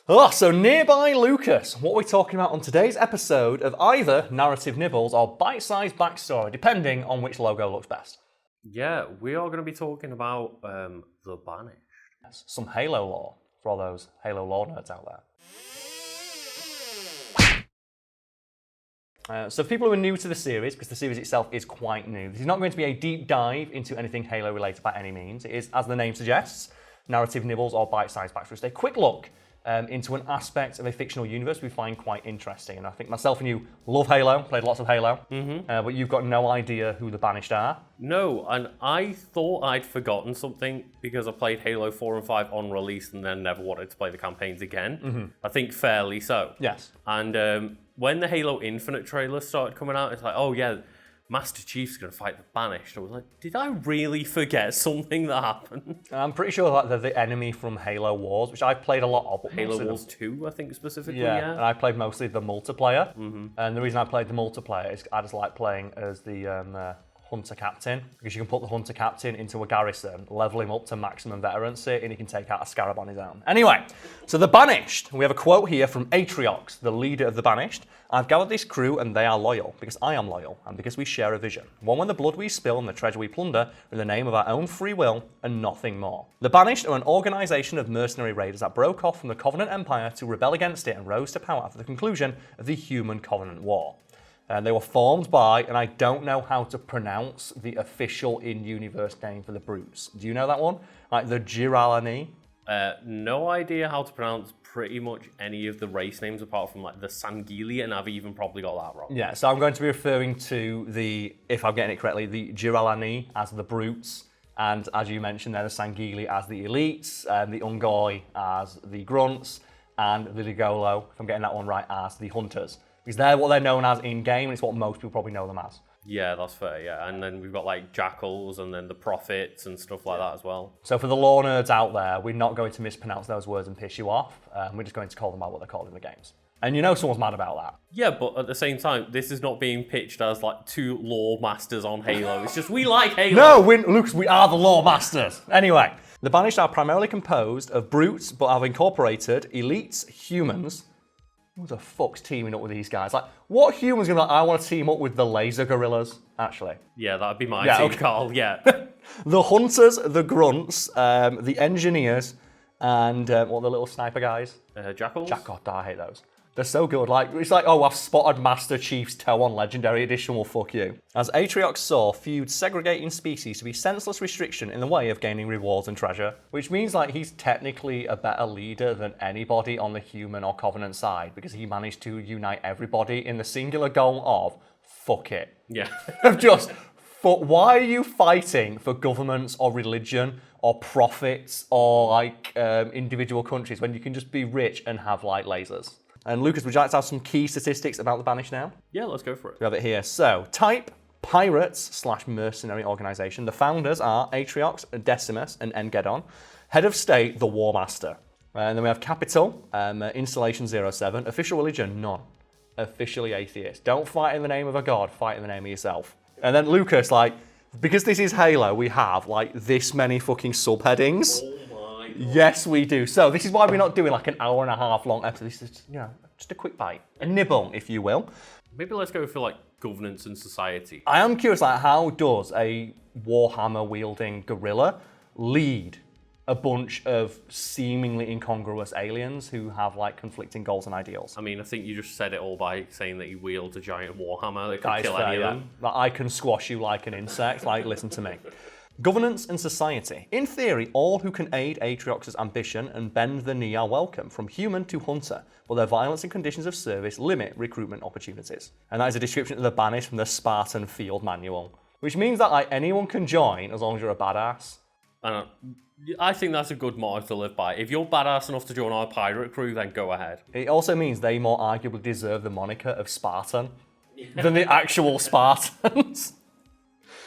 Oh, so nearby Lucas, what we're talking about on today's episode of either Narrative Nibbles or Bite-Sized Backstory, depending on which logo looks best. Yeah, we are going to be talking about the Banished. Some Halo lore for all those Halo lore nerds out there. So for people who are new to the series, because the series itself is quite new, this is not going to be a deep dive into anything Halo related by any means. It is, as the name suggests, Narrative Nibbles or Bite-Sized Backstory. It's a quick look into an aspect of a fictional universe we find quite interesting. And I think myself and you love Halo, played lots of Halo, but you've got no idea who the Banished are. No, and I thought I'd forgotten something because I played Halo 4 and 5 on release and then never wanted to play the campaigns again. I think fairly so. Yes. And when the Halo Infinite trailer started coming out, it's like, oh yeah, Master Chief's going to fight the Banished. I was like, did I really forget something that happened? I'm pretty sure that they're the enemy from Halo Wars, which I've played a lot of. Halo Wars 2, I think, specifically, yeah. And I played mostly the multiplayer. And the reason I played the multiplayer is I just like playing as the Hunter Captain, because you can put the Hunter Captain into a garrison, level him up to maximum veterancy, and he can take out a Scarab on his own. Anyway, so the Banished. We have a quote here from Atriox, the leader of the Banished. I've gathered this crew and they are loyal, because I am loyal, and because we share a vision. One when the blood we spill and the treasure we plunder in the name of our own free will and nothing more. The Banished are an organisation of mercenary raiders that broke off from the Covenant Empire to rebel against it and rose to power after the conclusion of the Human Covenant War. They were formed by, and I don't know how to pronounce the official in-universe name for the brutes. Do you know that one? Like the Jiralani? No idea how to pronounce pretty much any of the race names apart from like the Sangili, and I've even probably got that wrong. Yeah, so I'm going to be referring to the, if I'm getting it correctly, the Jiralani as the brutes, and as you mentioned there, the Sangili as the elites, the Ungoi as the grunts, and the Digolo, if I'm getting that one right, as the hunters. Because they're what they're known as in-game, and it's what most people probably know them as. Yeah, that's fair, yeah. And then we've got like Jackals and then the Prophets and stuff like that as well. So for the lore nerds out there, we're not going to mispronounce those words and piss you off. We're just going to call them by what they're called in the games. And you know someone's mad about that. Yeah, but at the same time, this is not being pitched as like two lore masters on Halo. It's just, we like Halo. No, Lucas, we are the lore masters. Anyway, the Banished are primarily composed of brutes, but have incorporated elites, humans. Who the fuck's teaming up with these guys? Like, what human's gonna be like, I want to team up with the laser gorillas? Actually. Yeah, that'd be my team, okay. Karl, yeah. The hunters, the grunts, the engineers, and what are the little sniper guys? Jackals? God, I hate those. They're so good. Like, it's like, oh, I've spotted Master Chief's toe on Legendary Edition, well, fuck you. As Atriox saw, feud segregating species to be senseless restriction in the way of gaining rewards and treasure, which means like he's technically a better leader than anybody on the human or Covenant side, because he managed to unite everybody in the singular goal of, fuck it. Yeah. Of just, why are you fighting for governments or religion or profits or like individual countries when you can just be rich and have like lasers? And Lucas, would you like to have some key statistics about the Banished now? Yeah, let's go for it. We have it here. So, type, pirates/mercenary organization. The founders are Atriox, Decimus, and Engedon. Head of state, the War Master. And then we have capital, installation 07. Official religion, none. Officially atheist. Don't fight in the name of a god, fight in the name of yourself. And then Lucas, like, because this is Halo, we have like this many fucking subheadings. Yes, we do. So this is why we're not doing like an hour and a half long episode. This is, you know, just a quick bite, a nibble, if you will. Maybe let's go for like governance and society. I am curious, like, how does a Warhammer wielding gorilla lead a bunch of seemingly incongruous aliens who have like conflicting goals and ideals? I mean, I think you just said it all by saying that he wields a giant Warhammer that could kill any of them. Like, I can squash you like an insect. Like, listen to me. Governance and society. In theory, all who can aid Atriox's ambition and bend the knee are welcome, from human to hunter, but their violence and conditions of service limit recruitment opportunities. And that is a description of the Banished from the Spartan Field Manual, which means that like anyone can join as long as you're a badass. I think that's a good motto to live by. If you're badass enough to join our pirate crew, then go ahead. It also means they more arguably deserve the moniker of Spartan than the actual Spartans.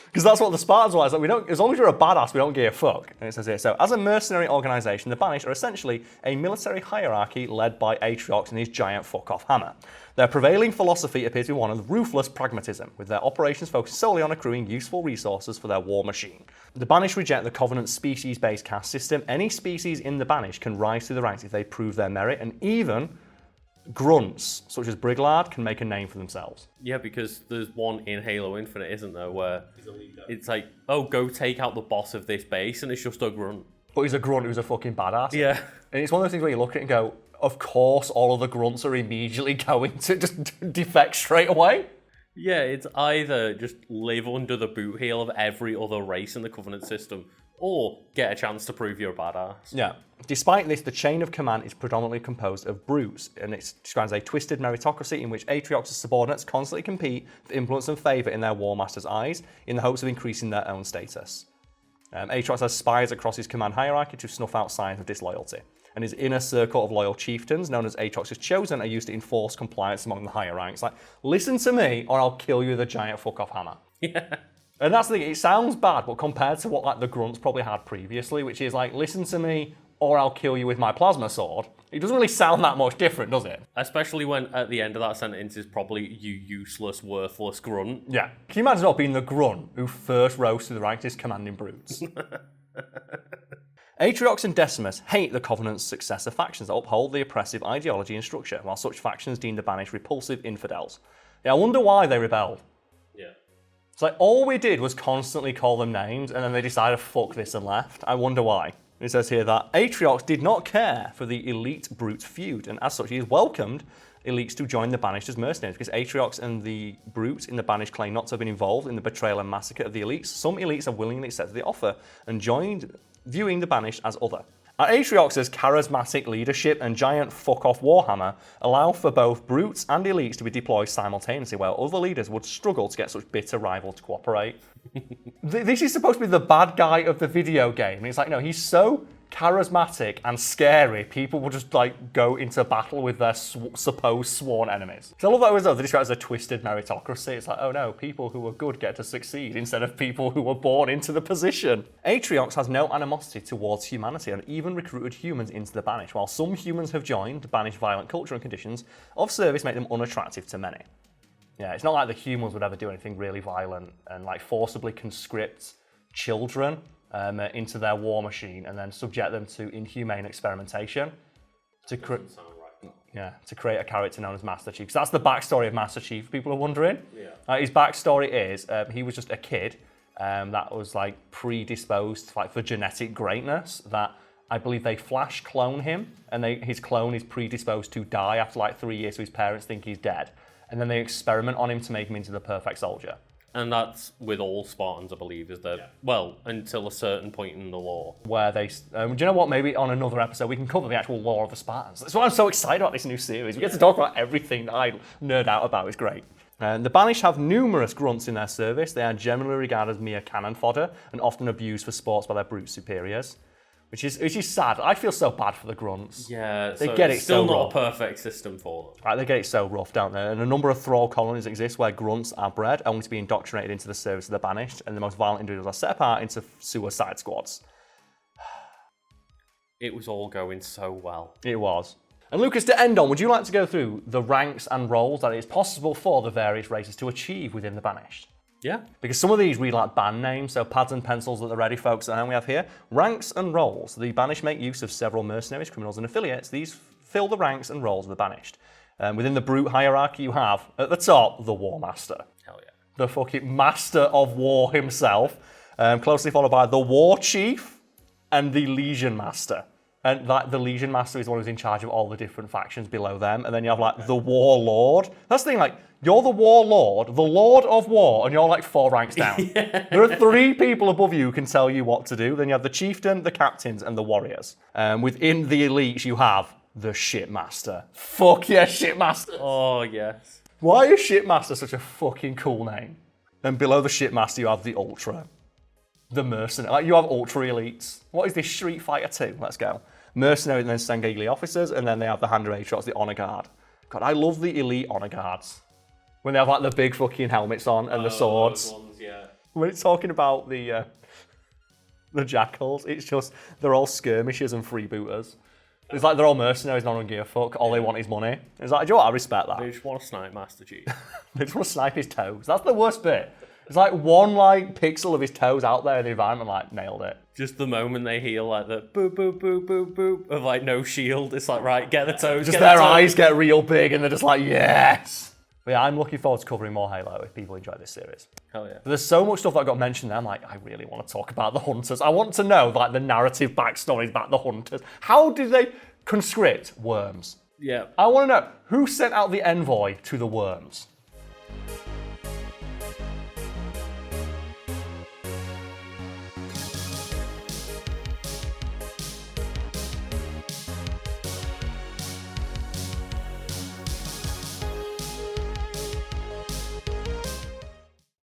Because that's what the Spartans were. It's like, we don't, as long as you're a badass, we don't give a fuck. And it says here, so as a mercenary organisation, the Banished are essentially a military hierarchy led by Atriox and his giant fuck-off hammer. Their prevailing philosophy appears to be one of ruthless pragmatism, with their operations focused solely on accruing useful resources for their war machine. The Banished reject the Covenant's species-based caste system. Any species in the Banished can rise through the ranks if they prove their merit, and even grunts, such as Briglard, can make a name for themselves. Yeah, because there's one in Halo Infinite, isn't there, where it's like, oh, go take out the boss of this base, and it's just a grunt. But he's a grunt who's a fucking badass. Yeah. And it's one of those things where you look at it and go, of course all of the grunts are immediately going to just defect straight away. Yeah, it's either just live under the boot heel of every other race in the Covenant system, or get a chance to prove you're a badass. Yeah. Despite this, the chain of command is predominantly composed of brutes, and it's described as a twisted meritocracy in which Atriox's subordinates constantly compete for influence and favour in their War Master's eyes in the hopes of increasing their own status. Atriox has spies across his command hierarchy to snuff out signs of disloyalty, and his inner circle of loyal chieftains, known as Atriox's Chosen, are used to enforce compliance among the higher ranks. Like, listen to me, or I'll kill you with a giant fuck-off hammer. Yeah. And that's the thing, it sounds bad, but compared to what like the grunts probably had previously, which is like, listen to me, or I'll kill you with my plasma sword, it doesn't really sound that much different, does it? Especially when at the end of that sentence is probably you useless, worthless grunt. Yeah. Can you imagine not being the grunt who first rose to the ranks as commanding brutes? Atriox and Decimus hate the Covenant's successor factions that uphold the oppressive ideology and structure, while such factions deem the Banished repulsive infidels. Yeah, I wonder why they rebelled. Yeah. It's like, all we did was constantly call them names, and then they decided, fuck this, and left. I wonder why. It says here that Atriox did not care for the elite-brute feud, and as such, he has welcomed elites to join the Banished as mercenaries, because Atriox and the brutes in the Banished claim not to have been involved in the betrayal and massacre of the elites. Some elites have willingly accepted the offer and joined, viewing the Banished as other. Atriox's charismatic leadership and giant fuck-off warhammer allow for both brutes and elites to be deployed simultaneously, while other leaders would struggle to get such bitter rivals to cooperate. This is supposed to be the bad guy of the video game. And it's like, no, he's so charismatic and scary, people will just like go into battle with their supposed sworn enemies. So I love that as well, they describe it as a twisted meritocracy. It's like, oh no, people who are good get to succeed instead of people who were born into the position. Atriox has no animosity towards humanity and even recruited humans into the Banished. While some humans have joined, the Banished violent culture and conditions of service make them unattractive to many. Yeah, it's not like the humans would ever do anything really violent and like forcibly conscript children into their war machine and then subject them to inhumane experimentation to create a character known as Master Chief. Because that's the backstory of Master Chief, if people are wondering. Yeah. His backstory is he was just a kid that was like predisposed for genetic greatness, that I believe they flash clone him and his clone is predisposed to die after like 3 years, so his parents think he's dead. And then they experiment on him to make him into the perfect soldier. And that's with all Spartans, I believe, is that, well, until a certain point in the lore. Where they, do you know what, maybe on another episode we can cover the actual lore of the Spartans. That's why I'm so excited about this new series. We get to talk about everything that I nerd out about, it's great. The Banished have numerous grunts in their service. They are generally regarded as mere cannon fodder and often abused for sports by their brute superiors. Which is sad. I feel so bad for the grunts. Yeah, they get it still so not rough. A perfect system for them. Right, they get it so rough, don't they? And a number of thrall colonies exist where grunts are bred, only to be indoctrinated into the service of the Banished, and the most violent individuals are set apart into suicide squads. It was all going so well. It was. And Lucas, to end on, would you like to go through the ranks and roles that it is possible for the various races to achieve within the Banished? Yeah. Because some of these read like band names, so pads and pencils at the ready, folks. And we have here ranks and roles. The Banished make use of several mercenaries, criminals, and affiliates. These fill the ranks and roles of the Banished. Within the brute hierarchy, you have at the top the War Master. Hell yeah. The fucking Master of War himself. Closely followed by the War Chief and the Legion Master. And the Legion Master is the one who's in charge of all the different factions below them. And then you have like the Warlord. That's the thing, like, you're the Warlord, the Lord of War, and you're like 4 ranks down. Yeah. There are 3 people above you who can tell you what to do. Then you have the Chieftain, the Captains, and the Warriors. Within the elites, you have the Shipmaster. Fuck yeah, Shipmaster. Oh, yes. Why is Shipmaster such a fucking cool name? And below the Shipmaster, you have the Ultra. The Mercenary. Like, you have Ultra elites. What is this, Street Fighter 2? Let's go. Mercenary and then Sangheili officers, and then they have the Hand of Atriox, the Honor Guard. God, I love the elite Honor Guards. When they have like the big fucking helmets on and the swords. Those ones, yeah. when it's talking about the jackals, it's just they're all skirmishers and freebooters. It's like they're all mercenaries, none of them give a fuck. All they want is money. It's like, do you know what? I respect that. They just want to snipe Master Chief. They just want to snipe his toes. That's the worst bit. It's like one like pixel of his toes out there in the environment, like nailed it. Just the moment they hear like the boop boop boop boop boop of like no shield, it's like right, get the toes. Just get their the toes. eyes get real big and they're just like, yes. But yeah, I'm looking forward to covering more Halo if people enjoy this series. Hell yeah. But there's so much stuff that got mentioned there. I'm like, I really want to talk about the Hunters. I want to know like the narrative backstories about the Hunters. How did they conscript worms? Yeah. I want to know who sent out the envoy to the worms.